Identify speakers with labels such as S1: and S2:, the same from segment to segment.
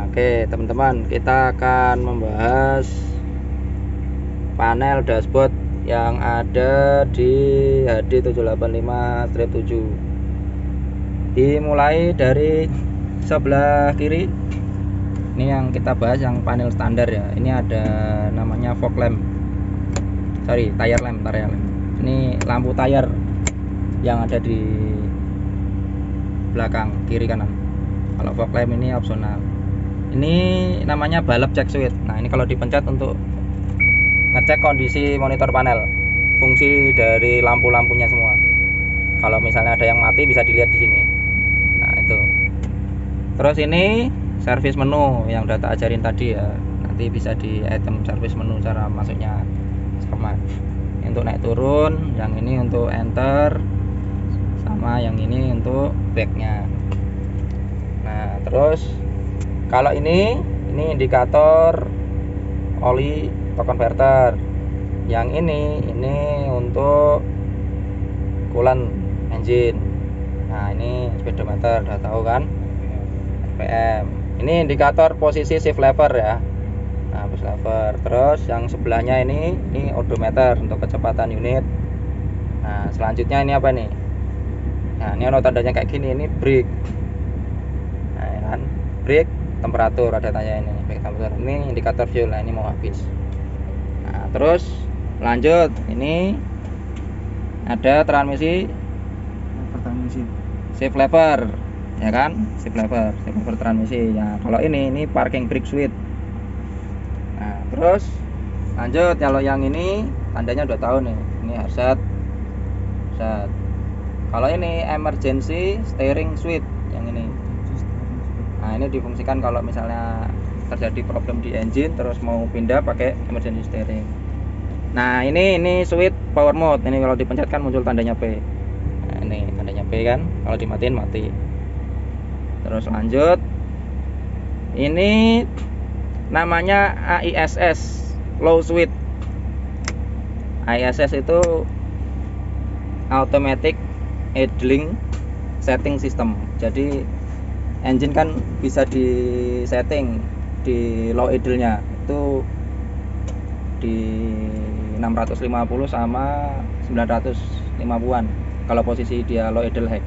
S1: Oke teman-teman, kita akan membahas panel dashboard yang ada di HD785-7. Dimulai dari sebelah kiri. Ini yang kita bahas yang panel standar ya. Ini ada namanya fog lamp. Tire lamp. Ini lampu tire yang ada di belakang kiri kanan. Kalau fog lamp ini opsional. Ini namanya balap check switch. Nah, ini kalau dipencet untuk ngecek kondisi monitor panel, fungsi dari lampu-lampunya semua. Kalau misalnya ada yang mati bisa dilihat di sini. Nah, itu. Terus ini service menu yang udah tak ajarin tadi ya. Nanti bisa di item service menu cara masuknya sama. Untuk naik turun, yang ini untuk enter, sama yang ini untuk backnya. Nah, terus kalau ini indikator oli atau converter. Yang ini untuk coolant engine. Nah, ini speedometer, udah tahu kan? RPM. Ini indikator posisi shift lever ya. Nah, push lever. Terus yang sebelahnya ini odometer untuk kecepatan unit. Nah, selanjutnya ini apa nih? Nah, ini ada tandanya kayak gini, ini brake. Nah, ya kan? Brake, temperatur ada tanya ini. Brake temperatur. Ini indikator fuel. Nah, ini mau habis. Nah, terus lanjut, ini ada transmisi shift lever, ya kan? Shift lever transmisi. Ya, kalau ini parking brake switch. Nah, terus lanjut, kalau yang ini tandanya udah tahu nih. Ini hazard. Kalau ini emergency steering switch yang ini. Nah, ini difungsikan kalau misalnya terjadi problem di engine terus mau pindah pakai emergency steering. Nah, ini switch power mode. Ini kalau dipencet kan muncul tandanya P. Nah, ini tandanya P kan. Kalau dimatiin mati. Terus lanjut. Ini namanya AISS, low switch. AISS itu automatic idling setting system. Jadi engine kan bisa di setting di low idle-nya itu di 650 sama 950-an kalau posisi dia low idle high.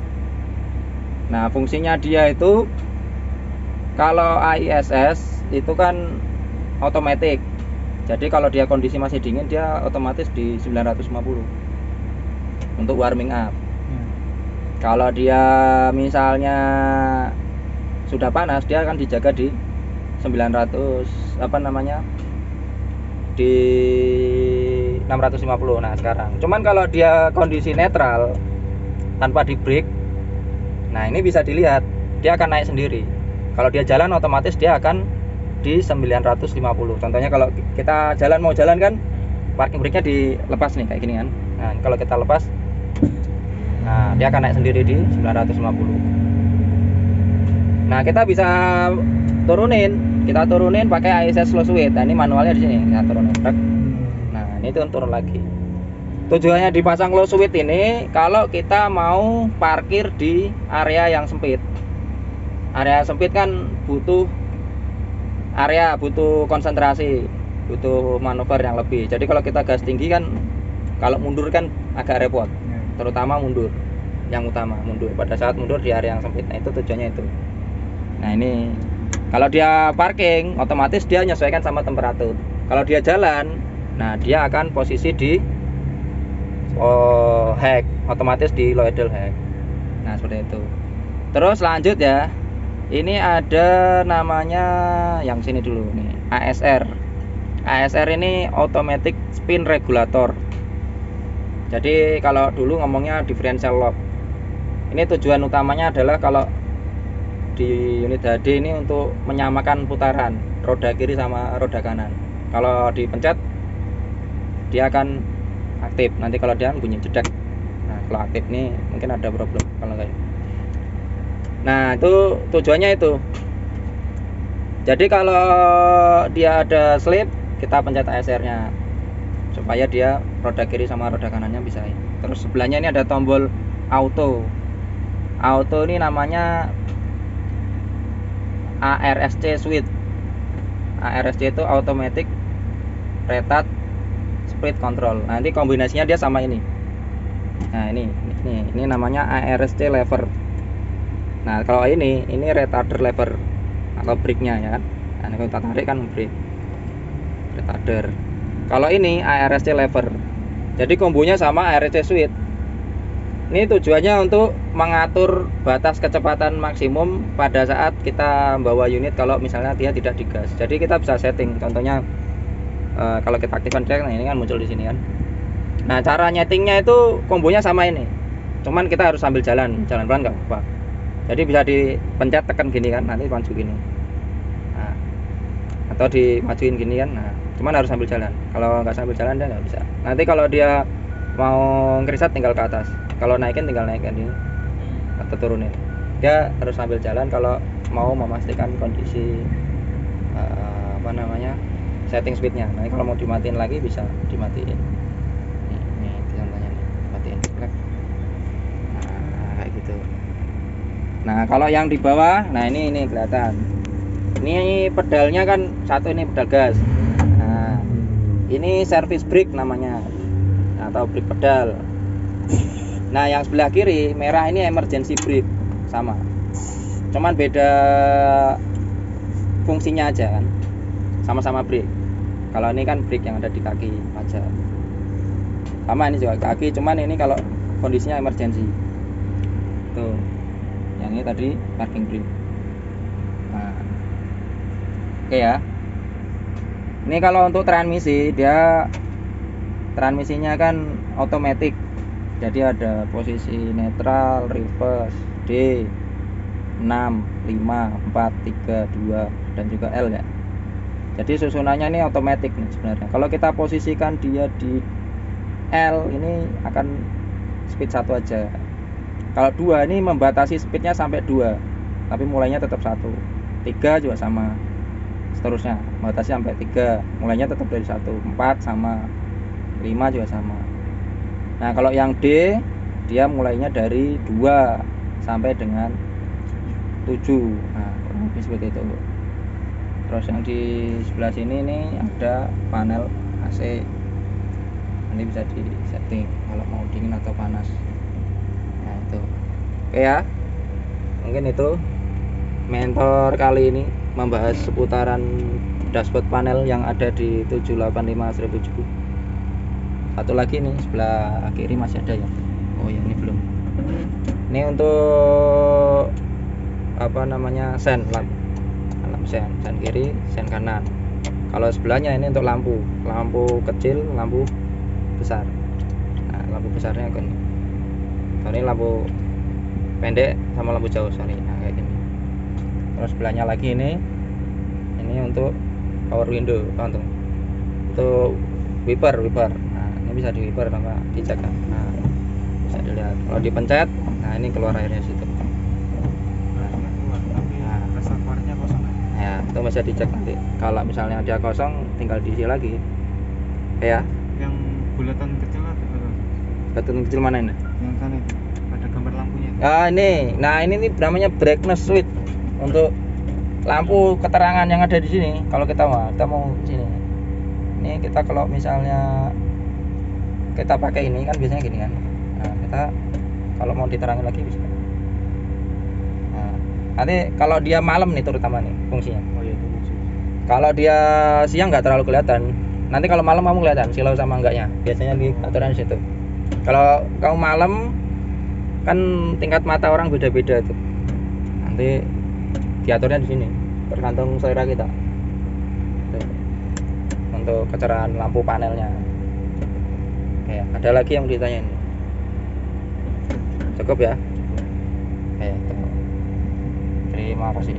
S1: Nah, fungsinya dia itu kalau AISS itu kan otomatis. Jadi kalau dia kondisi masih dingin dia otomatis di 950 untuk warming up. Kalau dia misalnya sudah panas, dia akan dijaga di 900 di 650. Nah, sekarang cuman kalau dia kondisi netral tanpa di brake, nah ini bisa dilihat dia akan naik sendiri. Kalau dia jalan otomatis dia akan di 950. Contohnya kalau kita mau jalan kan parking brake-nya dilepas nih kayak gini kan. Nah, kalau kita lepas, nah dia akan naik sendiri di 950. Nah, kita bisa turunin pakai AISS slow switch. Nah, ini manualnya di sini. Kita turunin. Nah, ini turun lagi. Tujuannya dipasang low switch ini kalau kita mau parkir di area yang sempit. Area sempit kan butuh konsentrasi, butuh manuver yang lebih. Jadi kalau kita gas tinggi kan kalau mundur kan agak repot. Terutama mundur. Yang utama mundur pada saat mundur di area yang sempit. Nah, itu tujuannya itu. Nah, ini kalau dia parking otomatis dia menyesuaikan sama temperatur. Kalau dia jalan, nah dia akan posisi di high, otomatis di low idle high. Nah, seperti itu. Terus lanjut ya. Ini ada namanya yang sini dulu nih, ASR. ASR ini automatic spin regulator. Jadi kalau dulu ngomongnya differential lock. Ini tujuan utamanya adalah kalau di unit HD ini untuk menyamakan putaran roda kiri sama roda kanan. Kalau dipencet dia akan aktif. Nanti kalau dia bunyi jedak. Nah, kalau aktif nih mungkin ada problem kalau kayak. Nah, itu tujuannya itu. Jadi kalau dia ada slip, kita pencet ASR-nya supaya dia roda kiri sama roda kanannya bisa. Terus sebelahnya ini ada tombol auto. Auto ini namanya ARSC switch. ARSC itu automatic retard speed control. Nanti kombinasinya dia sama ini. Nah, ini namanya ARSC lever. Nah, kalau ini retarder lever atau brake-nya ya kan. Nah, ini kita tarik kan brake. Retarder. Kalau ini ARSC lever. Jadi kombonya sama ARSC switch. Ini tujuannya untuk mengatur batas kecepatan maksimum pada saat kita bawa unit kalau misalnya dia tidak digas. Jadi kita bisa setting. Contohnya kalau kita aktifkan track, nah ini kan muncul di sini kan. Nah, cara nyetingnya itu kombonya sama ini. Cuman kita harus sambil jalan pelan nggak apa-apa. Jadi bisa dipencet tekan gini kan, nanti maju gini. Nah, atau dimajuin gini kan. Nah, cuman harus sambil jalan. Kalau nggak sambil jalan dia nggak bisa. Nanti kalau dia mau ngereset tinggal ke atas. Kalau naikin tinggal naikkan ini atau turunin. Dia harus sambil jalan kalau mau memastikan kondisi setting speednya. Nah, kalau mau dimatiin lagi bisa dimatiin. Ini contohnya nih, matiin. Nah, kayak gitu. Nah, kalau yang di bawah, nah ini kelihatan. Ini pedalnya kan satu, ini pedal gas. Nah, ini service brake namanya, atau brake pedal. Nah, yang sebelah kiri merah ini emergency brake, sama. Cuman beda fungsinya aja kan. Sama-sama brake. Kalau ini kan brake yang ada di kaki aja. Sama ini juga kaki, cuman ini kalau kondisinya emergency. Tuh. Yang ini tadi parking brake. Nah. Oke ya. Ini kalau untuk transmisi, dia transmisinya kan otomatis. Jadi ada posisi netral, reverse, D, 6, 5, 4, 3, 2 dan juga L ya. Jadi susunannya ini otomatis nih sebenarnya. Kalau kita posisikan dia di L, ini akan speed 1 aja. Kalau 2 ini membatasi speednya sampai 2, tapi mulainya tetap 1. 3 juga sama. Seterusnya membatasi sampai 3, mulainya tetap dari 1. 4 sama, 5 juga sama. Nah, kalau yang D dia mulainya dari 2 sampai dengan 7. Nah, kurang lebih seperti itu. Terus yang di sebelah sini nih ada panel AC. Ini bisa di setting kalau mau dingin atau panas. Nah, itu. Oke ya. Mungkin itu mentor kali ini membahas seputaran dashboard panel yang ada di 785/1007. Satu lagi nih sebelah kiri masih ada ya. Oh, yang ini belum. Ini untuk sen sen kiri, sen kanan. Kalau sebelahnya ini untuk lampu kecil, lampu besar. Nah, lampu besarnya kan ini lampu pendek sama lampu jauh, sorry. Nah, kayak gini. Terus sebelahnya lagi ini untuk power window, untuk wiper. Nah, ini bisa di wiper tanpa dicek kan. Nah, bisa dilihat kalau dipencet, nah ini keluar airnya situ. Ya, itu bisa dicek nanti. Kalau misalnya dia kosong, tinggal diisi lagi. Ya.
S2: Yang bulatan kecil apa?
S1: Bulatan kecil mana ini?
S2: Yang sana itu. Ada gambar lampunya.
S1: Nah ini nih namanya brightness switch untuk lampu keterangan yang ada di sini. Kalau kita mau sini. Ini kita kalau misalnya kita pakai ini kan biasanya gini kan. Nah, kita kalau mau diterangin lagi bisa. Nanti kalau dia malam nih terutama nih fungsinya.
S2: Oh iya, itu fungsi.
S1: Kalau dia siang nggak terlalu kelihatan. Nanti kalau malam kamu kelihatan silau sama enggaknya. Biasanya di aturan situ. Kalau kamu malam kan tingkat mata orang beda-beda tuh. Nanti diaturnya di sini. Tergantung selera kita. Tuh. Untuk kecerahan lampu panelnya. Oke, ada lagi yang ditanyain. Cukup ya? Oke, terima kasih.